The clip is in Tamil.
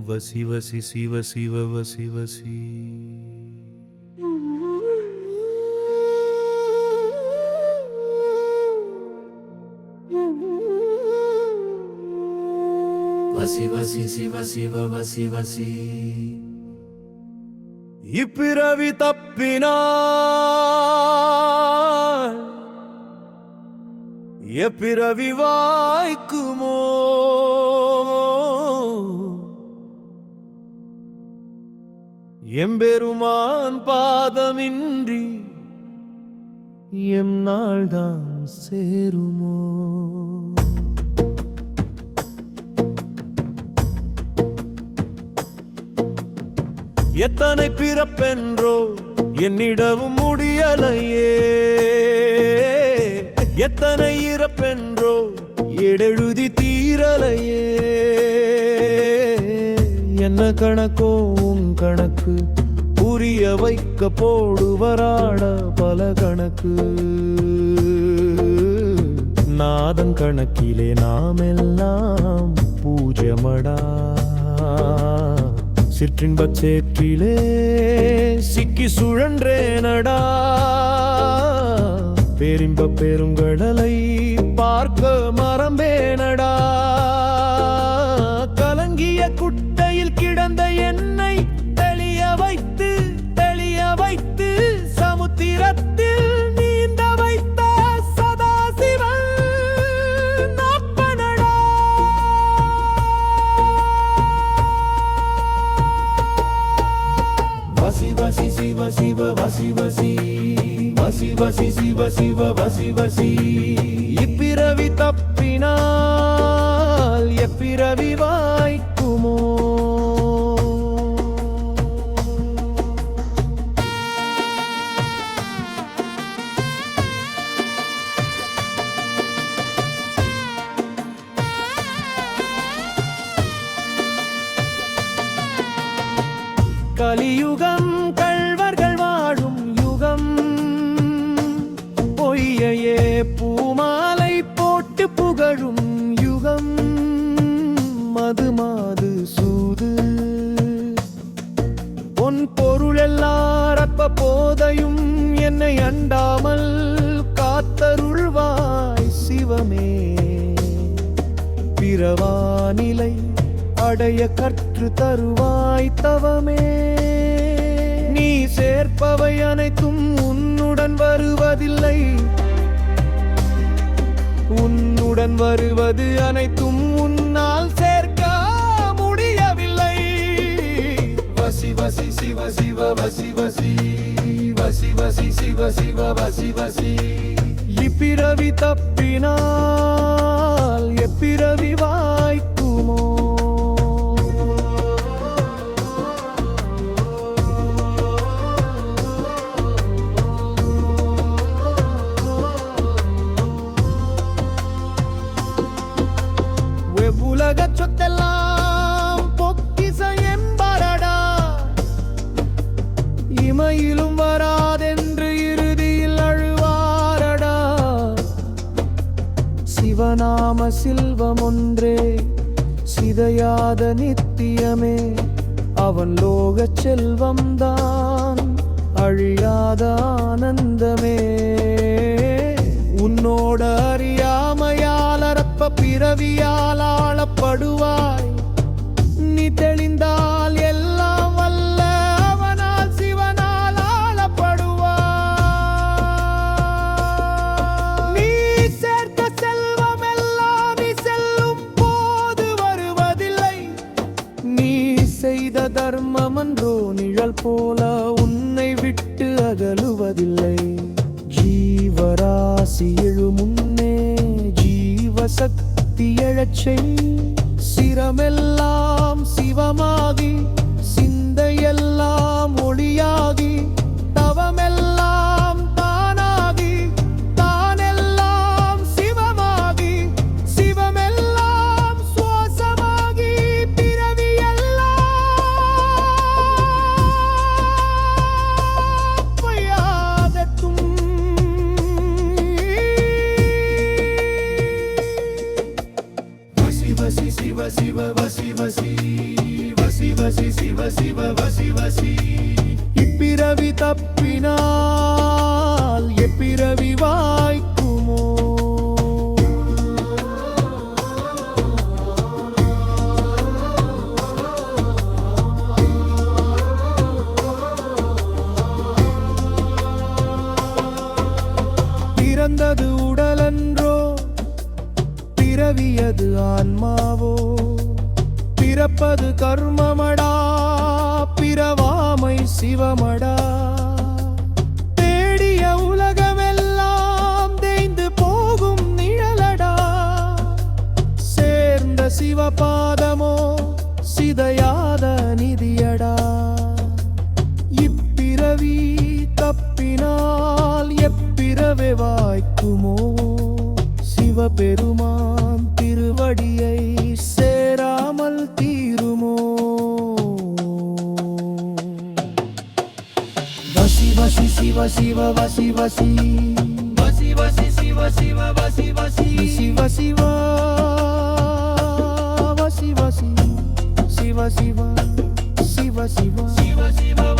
வசி வசி சிவ சிவ வசி வசி வசி வசி சிவ சிவ வசி வசி இப்பிறவி தப்பினார் எப்பிறவி வாய்க்குமோ எம்பெருமான் பாதமின்றி எம் நாள்தான் சேருமோ? எத்தனை பிறப்பென்றோ என்னிடவும் முடியலையே, எத்தனை இறப்பென்றோ எடெழுதி தீரலையே. என்ன கணக்கோ உன் கணக்கு புரிய வைக்க போடுவராட பல கணக்கு. நாதன் கணக்கிலே நாமெல்லாம் பூஜ்யமடா, சிற்றின்பச் சேற்றிலே சிக்கி சுழன்றேனடா. பேரின்ப பெருங்கடலை பார்க்க மறம்பேனடா. கலங்கிய குட்டையில் கிடந்த என்னை தெளிய வைத்து தெளிய வைத்து சமுத்திரத்தில் நீந்த வைத்த சதாசிவன் அப்பனடா. வசி வசி சிவ சிவ வசி வசி வசி வசி சிவ சிவ வசி வசி. இப்பிறவி தப்பினால் எப்பிறவி வாய்க்குமோ? கலியுகம் கள்வர்கள் வாழும் யுகம், பொய்யையே பூமாலை போட்டு புகழும் யுகம். மது மாது சூது பொன் பொருள் எல்லாரப்ப போதையும் என்னை அண்டாமல் காத்தருள்வாய் சிவமே. பிறவானிலை அடைய கற்று தருவாய் தவமே. நீ சேர்ப்பவை அனைத்தும் உன்னுடன் வருவதில்லை, உன்னுடன் வருவது அனைத்தும் உன்னால் சேர்க்க முடியவில்லை. வசி வசி சிவ சிவ வசி வசி வசி வசி சிவ சிவ வசி வசி. இப்பிறவி தப்பினால் எப்பிறவி வாய்க்குமோ? உலகச் சொத்தெல்லாம் பொக்கிச எம்பரடா, இமையிலும் வராதென்று இறுதியில் அழுவாரடா. சிவநாம சில்வம் ஒன்றே சிதையாத நித்தியமே, அவன் லோகச் செல்வம்தான் அழியாத ஆனந்தமே. உன்னோட அறியாமையாலரப்ப பிறவியால் ஆளப்படுவாய். நீ தெளிந்தால் எல்லாம் வல்ல அவனால் சிவனால் ஆளப்படுவாய். நீ சேர்த்த செல்வம் எல்லாம் நீ செல்லும் போது வருவதில்லை. நீ செய்த தர்மம் என்றோ நிழல் போல உன்னை விட்டு அகலுவதில்லை. ஜீவராசி எழுமுன்னே ஜீவசக்தி எழச்சை, சிரமெல்லாம் சிவமாகி சிந்தையெல்லாம் ஒளியாகி தவமெல்லாம் தானாகி தானெல்லாம் சிவமாகி சிவமெல்லாம் சுவாசமாகி பிறவியெல்லாம் பொய்யாகட்டும். வசி வசி சிவ சிவ வசி வசி வசி வசி சிவ சிவ வசி வசி இப்பிறவி தப்பினால் எப்பிறவி வாய்க்குமோ பிறந்தது உடலன்றோ பிறவியது ஆன்மாவோ பிறப்பது கர்மமடா பிறவாமை சிவமடா தேடிய உலகமெல்லாம் தேய்ந்து போகும் நிழலடா சேர்ந்த சிவபாதமோ சிதையாத நிதியடா இப்பிறவி தப்பினால் எப்பிறவே வாய்க்குமோ சிவபெருமான் திருவடியை சேராமல் தீருமோ வசி வசி சிவ சிவ வசி வசி வசி வசி சிவ சிவ வசி வசி சிவ சிவ வசி வசி சிவ சிவ சிவ சிவ சிவ சிவ